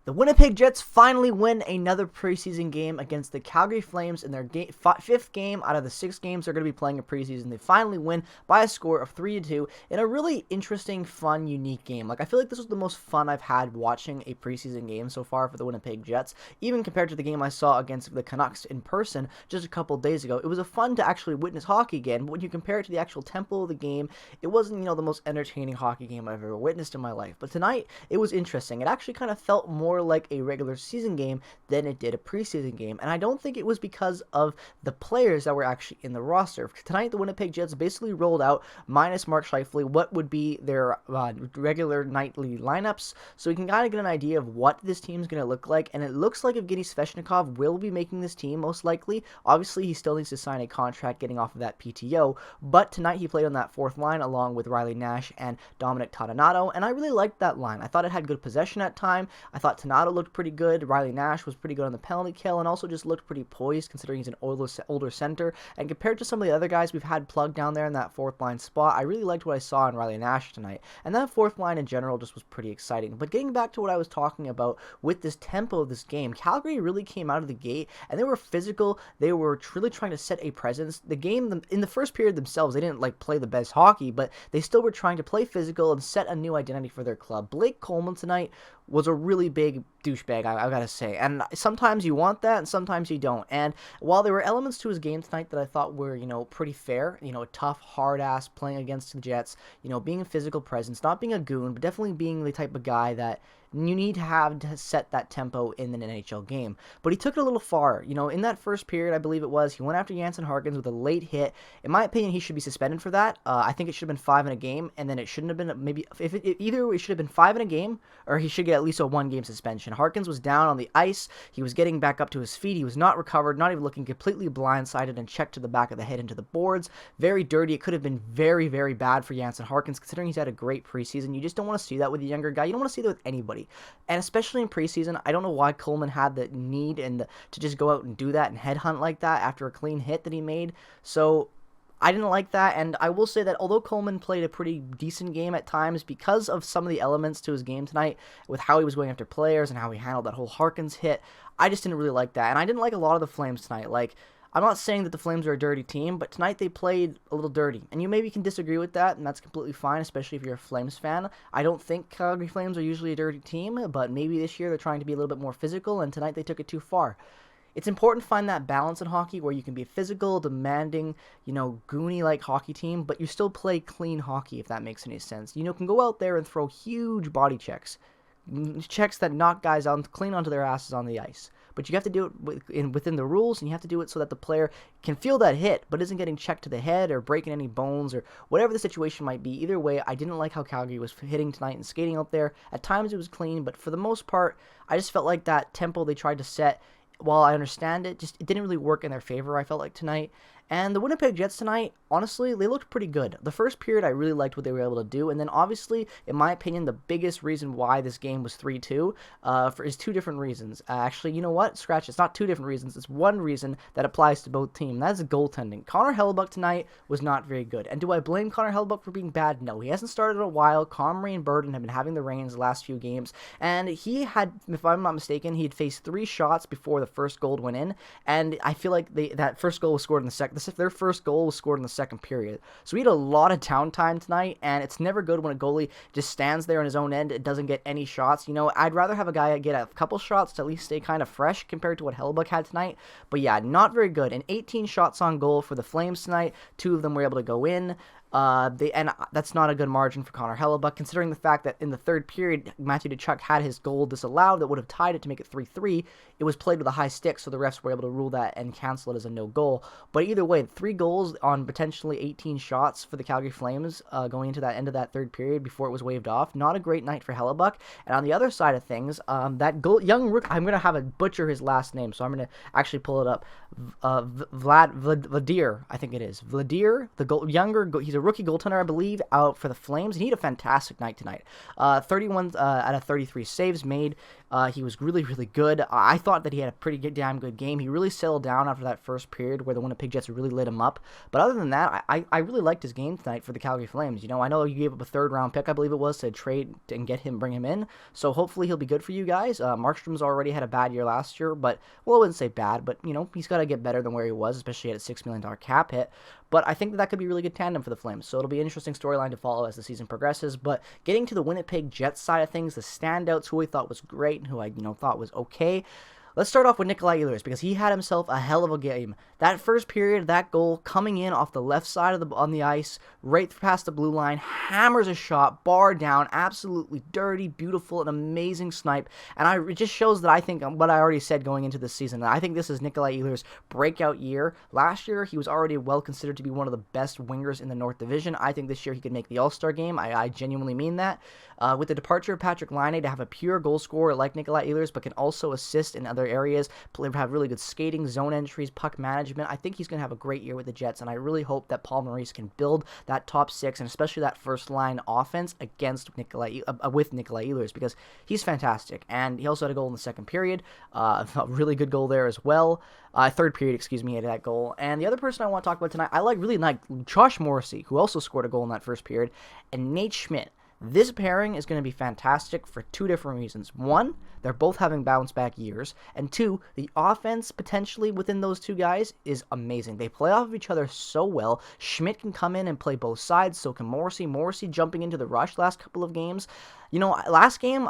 The Winnipeg Jets finally win another preseason game against the Calgary Flames in their fifth game out of the 6 games they're going to be playing in preseason. They finally win by a score of 3-2 in a really interesting, fun, unique game. I feel like this was the most fun I've had watching a preseason game so far for the Winnipeg Jets, even compared to the game I saw against the Canucks in person just a couple days ago. It was a fun to actually witness hockey again, but when you compare it to the actual tempo of the game, it wasn't, the most entertaining hockey game I've ever witnessed in my life. But tonight, it was interesting. It actually kind of felt more like a regular season game than it did a preseason game, and I don't think it was because of the players that were actually in the roster. Tonight, the Winnipeg Jets basically rolled out, minus Mark Scheifele, what would be their regular nightly lineups, so we can kind of get an idea of what this team is going to look like, and it looks like Evgeny Svechnikov will be making this team, most likely. Obviously, he still needs to sign a contract getting off of that PTO, but tonight he played on that fourth line along with Riley Nash and Dominic Toninato, and I really liked that line. I thought it had good possession at time. I thought Toninato looked pretty good. Riley Nash was pretty good on the penalty kill and also just looked pretty poised considering he's an older center. And compared to some of the other guys we've had plugged down there in that fourth line spot, I really liked what I saw in Riley Nash tonight. And that fourth line in general just was pretty exciting. But getting back to what I was talking about with this tempo of this game, Calgary really came out of the gate and they were physical. They were really trying to set a presence. The game, in the first period themselves, they didn't play the best hockey, but they still were trying to play physical and set a new identity for their club. Blake Coleman tonight was a really big douchebag, I gotta say. And sometimes you want that, and sometimes you don't. And while there were elements to his game tonight that I thought were, pretty fair, a tough, hard-ass playing against the Jets, being a physical presence, not being a goon, but definitely being the type of guy that you need to have to set that tempo in an NHL game. But he took it a little far. In that first period, I believe it was, he went after Jansen Harkins with a late hit. In my opinion, he should be suspended for that. I think it should have been 5 in a game, and then it shouldn't have been, maybe, either it should have been 5 in a game, or he should get at least a 1-game suspension. Harkins was down on the ice. He was getting back up to his feet. He was not recovered, not even looking, completely blindsided and checked to the back of the head into the boards. Very dirty. It could have been very, very bad for Jansen Harkins, considering he's had a great preseason. You just don't want to see that with a younger guy. You don't want to see that with anybody. And especially in preseason, I don't know why Coleman had the need to just go out and do that and headhunt like that after a clean hit that he made. So I didn't like that, and I will say that although Coleman played a pretty decent game at times because of some of the elements to his game tonight with how he was going after players and how he handled that whole Harkins hit, I just didn't really like that. And I didn't like a lot of the Flames tonight. I'm not saying that the Flames are a dirty team, but tonight they played a little dirty. And you maybe can disagree with that, and that's completely fine, especially if you're a Flames fan. I don't think Calgary Flames are usually a dirty team, but maybe this year they're trying to be a little bit more physical, and tonight they took it too far. It's important to find that balance in hockey where you can be a physical, demanding, goony-like hockey team, but you still play clean hockey, if that makes any sense. Can go out there and throw huge body checks that knock guys out clean onto their asses on the ice. But you have to do it within the rules, and you have to do it so that the player can feel that hit, but isn't getting checked to the head or breaking any bones or whatever the situation might be. Either way, I didn't like how Calgary was hitting tonight and skating out there. At times it was clean, but for the most part, I just felt like that tempo they tried to set, while I understand it didn't really work in their favor, I felt like, tonight. And the Winnipeg Jets tonight, honestly, they looked pretty good. The first period, I really liked what they were able to do. And then, obviously, in my opinion, the biggest reason why this game was 3-2 is 2 different reasons. Actually, you know what? Scratch it. It's not 2 different reasons. It's one reason that applies to both teams. That is goaltending. Connor Hellebuyck tonight was not very good. And do I blame Connor Hellebuyck for being bad? No. He hasn't started in a while. Comrie and Burden have been having the reins the last few games. And he had, if I'm not mistaken, he had faced 3 shots before the first goal went in. And I feel like that first goal was scored in the second. Their first goal was scored in the second period. So we had a lot of downtime tonight, and it's never good when a goalie just stands there on his own end and doesn't get any shots. I'd rather have a guy get a couple shots to at least stay kind of fresh compared to what Hellebuyck had tonight. But yeah, not very good. And 18 shots on goal for the Flames tonight. 2 of them were able to go in. And that's not a good margin for Connor Hellebuyck, considering the fact that in the third period, Matthew Tkachuk had his goal disallowed that would have tied it to make it 3-3. It was played with a high stick, so the refs were able to rule that and cancel it as a no goal. But either way, 3 goals on potentially 18 shots for the Calgary Flames going into that end of that third period before it was waved off. Not a great night for Hellebuyck. And on the other side of things, that young rookie, I'm going to have a butcher his last name, so I'm going to actually pull it up. Vladimir, I think it is. Vladimir, he's a rookie goaltender, I believe, out for the Flames, and he had a fantastic night tonight. 31 out of 33 saves made. He was really, really good. I thought that he had a pretty damn good game. He really settled down after that first period where the Winnipeg Jets really lit him up. But other than that, I really liked his game tonight for the Calgary Flames. I know you gave up a third-round pick, I believe it was, to trade and bring him in. So hopefully he'll be good for you guys. Markstrom's already had a bad year last year, but, well, I wouldn't say bad, but, he's got to get better than where he was, especially at a $6 million cap hit. But I think that could be a really good tandem for the Flames. So it'll be an interesting storyline to follow as the season progresses. But getting to the Winnipeg Jets side of things, the standouts, who I thought was great and who I thought was okay. Let's start off with Nikolai Ehlers because he had himself a hell of a game. That first period, that goal coming in off the left side on the ice, right past the blue line, hammers a shot, bar down, absolutely dirty, beautiful, an amazing snipe. And it just shows that I think what I already said going into this season. I think this is Nikolai Ehlers' breakout year. Last year, he was already well considered to be one of the best wingers in the North Division. I think this year he could make the All-Star game. I genuinely mean that. With the departure of Patrik Laine, to have a pure goal scorer like Nikolai Ehlers, but can also assist in other areas, have really good skating, zone entries, puck management. I think he's going to have a great year with the Jets, and I really hope that Paul Maurice can build that top six, and especially that first line offense with Nikolai Ehlers, because he's fantastic. And he also had a goal in the second period, a really good goal there as well. Third period, he had that goal. And the other person I want to talk about tonight, I really like Josh Morrissey, who also scored a goal in that first period, and Nate Schmidt. This pairing is going to be fantastic for two different reasons. One, they're both having bounce-back years. And two, the offense potentially within those two guys is amazing. They play off of each other so well. Schmidt can come in and play both sides, so can Morrissey. Morrissey jumping into the rush last couple of games. The last game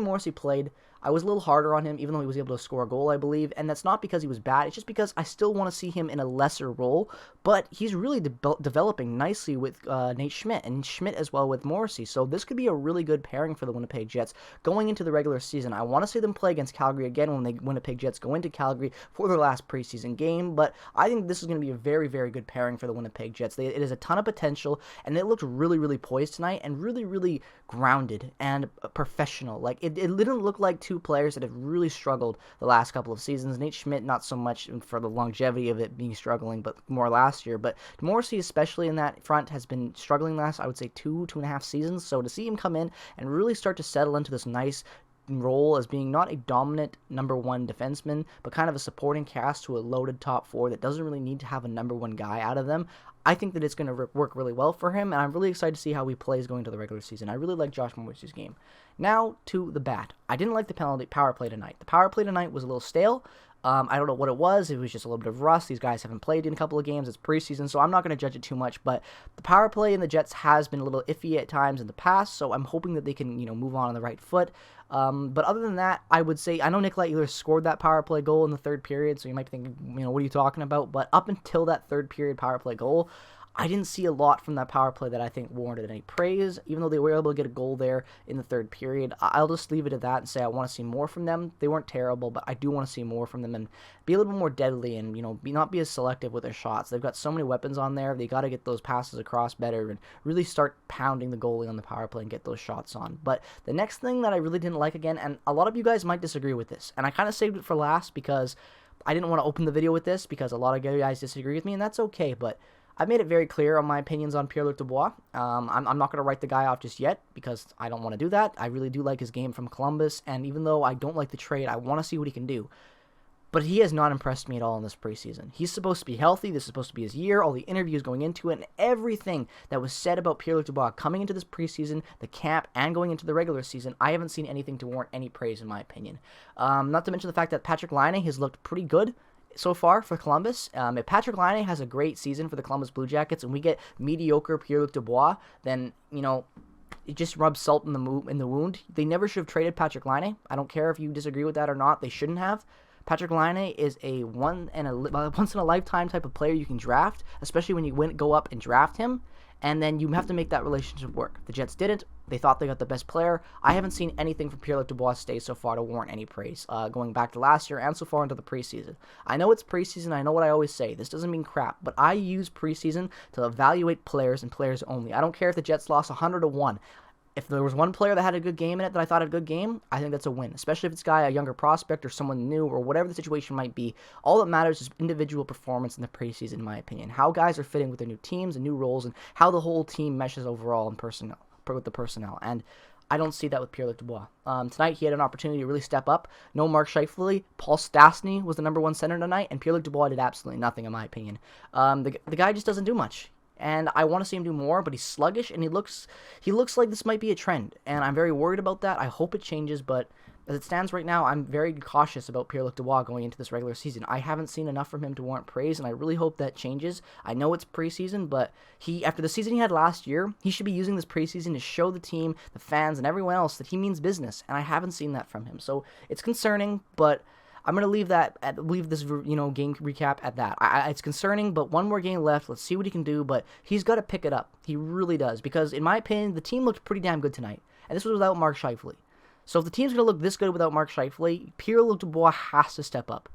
Morrissey played, I was a little harder on him, even though he was able to score a goal, I believe, and that's not because he was bad. It's just because I still want to see him in a lesser role, but he's really developing nicely with Nate Schmidt, and Schmidt as well with Morrissey, so this could be a really good pairing for the Winnipeg Jets going into the regular season. I want to see them play against Calgary again when the Winnipeg Jets go into Calgary for their last preseason game, but I think this is going to be a very, very good pairing for the Winnipeg Jets. It is a ton of potential, and it looked really, really poised tonight, and really, really grounded and professional. It didn't look like two players that have really struggled the last couple of seasons. Nate Schmidt, not so much for the longevity of it being struggling, but more last year. But Morrissey, especially in that front, has been struggling last, I would say, two and a half seasons. So to see him come in and really start to settle into this nice role as being not a dominant number one defenseman, but kind of a supporting cast to a loaded top four that doesn't really need to have a number one guy out of them, I think that it's going to work really well for him, and I'm really excited to see how he plays going to the regular season. I really like Josh Morrissey's game. Now to the bat. I didn't like the power play tonight. The power play tonight was a little stale. I don't know what it was. It was just a little bit of rust. These guys haven't played in a couple of games. It's preseason, so I'm not going to judge it too much. But the power play in the Jets has been a little iffy at times in the past, so I'm hoping that they can, move on the right foot. But other than that, I would say, I know Nikolai Ehlers scored that power play goal in the third period, so you might be thinking, what are you talking about? But up until that third period power play goal, I didn't see a lot from that power play that I think warranted any praise, even though they were able to get a goal there in the third period. I'll just leave it at that and say I want to see more from them. They weren't terrible, but I do want to see more from them and be a little bit more deadly and, not be as selective with their shots. They've got so many weapons on there. They got to get those passes across better and really start pounding the goalie on the power play and get those shots on. But the next thing that I really didn't like again, and a lot of you guys might disagree with this, and I kind of saved it for last because I didn't want to open the video with this because a lot of you guys disagree with me, and that's okay, but I've made it very clear on my opinions on Pierre-Luc Dubois. I'm not going to write the guy off just yet because I don't want to do that. I really do like his game from Columbus, and even though I don't like the trade, I want to see what he can do. But he has not impressed me at all in this preseason. He's supposed to be healthy. This is supposed to be his year. All the interviews going into it and everything that was said about Pierre-Luc Dubois coming into this preseason, the camp, and going into the regular season, I haven't seen anything to warrant any praise in my opinion. Not to mention the fact that Patrik Laine has looked pretty good so far for Columbus. If Patrik Laine has a great season for the Columbus Blue Jackets and we get mediocre Pierre-Luc Dubois, then, it just rubs salt in the wound. They never should have traded Patrik Laine. I don't care if you disagree with that or not. They shouldn't have. Patrik Laine is a once-in-a-lifetime type of player you can draft, especially when you go up and draft him, and then you have to make that relationship work. The Jets didn't. They thought they got the best player. I haven't seen anything from Pierre-Luc Dubois' stay so far to warrant any praise, going back to last year and so far into the preseason. I know it's preseason. I know what I always say. This doesn't mean crap, but I use preseason to evaluate players and players only. I don't care if the Jets lost 100-1. If there was one player that had a good game in it that I thought had a good game, I think that's a win, especially if it's a younger prospect or someone new or whatever the situation might be. All that matters is individual performance in the preseason, in my opinion. How guys are fitting with their new teams and new roles and how the whole team meshes overall in with the personnel. And I don't see that with Pierre-Luc Dubois. Tonight, he had an opportunity to really step up. No Mark Scheifele. Paul Stastny was the number one center tonight, and Pierre-Luc Dubois did absolutely nothing, in my opinion. The guy just doesn't do much. And I want to see him do more, but he's sluggish, and he looks like this might be a trend. And I'm very worried about that. I hope it changes, but as it stands right now, I'm very cautious about Pierre-Luc Dubois going into this regular season. I haven't seen enough from him to warrant praise, and I really hope that changes. I know it's preseason, but after the season he had last year, he should be using this preseason to show the team, the fans, and everyone else that he means business, and I haven't seen that from him. So it's concerning, but I'm going to leave this game recap at that. It's concerning, but one more game left. Let's see what he can do, but he's got to pick it up. He really does, because in my opinion, the team looked pretty damn good tonight, and this was without Mark Scheifele. So if the team's going to look this good without Mark Scheifele, Pierre-Luc Dubois has to step up.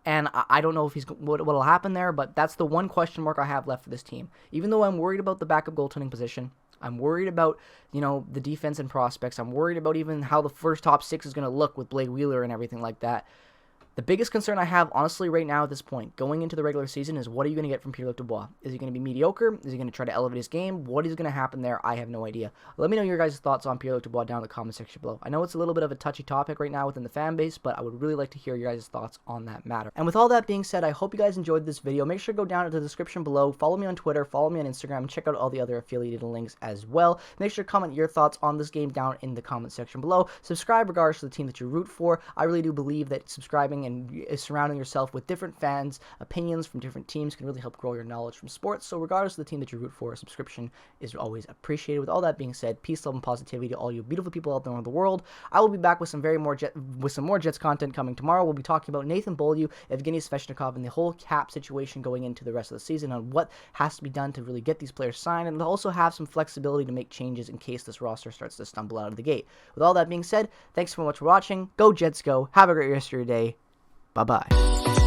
And I don't know if what'll happen there, but that's the one question mark I have left for this team. Even though I'm worried about the backup goaltending position, I'm worried about, the defense and prospects. I'm worried about even how the first top six is going to look with Blake Wheeler and everything like that. The biggest concern I have, honestly, right now at this point, going into the regular season, is what are you going to get from Pierre-Luc Dubois? Is he going to be mediocre? Is he going to try to elevate his game? What is going to happen there? I have no idea. Let me know your guys' thoughts on Pierre-Luc Dubois down in the comment section below. I know it's a little bit of a touchy topic right now within the fan base, but I would really like to hear your guys' thoughts on that matter. And with all that being said, I hope you guys enjoyed this video. Make sure to go down to the description below, follow me on Twitter, follow me on Instagram, and check out all the other affiliated links as well. Make sure to comment your thoughts on this game down in the comment section below. Subscribe regardless of the team that you root for. I really do believe that subscribing and surrounding yourself with different fans' opinions from different teams can really help grow your knowledge from sports. So regardless of the team that you root for, a subscription is always appreciated. With all that being said, peace, love, and positivity to all you beautiful people out there in the world. I will be back with some more Jets content coming tomorrow. We'll be talking about Nathan Beaulieu, Evgeny Svechnikov, and the whole cap situation going into the rest of the season, on what has to be done to really get these players signed, and also have some flexibility to make changes in case this roster starts to stumble out of the gate. With all that being said, thanks so much for watching. Go Jets, go. Have a great rest of your day. Bye-bye.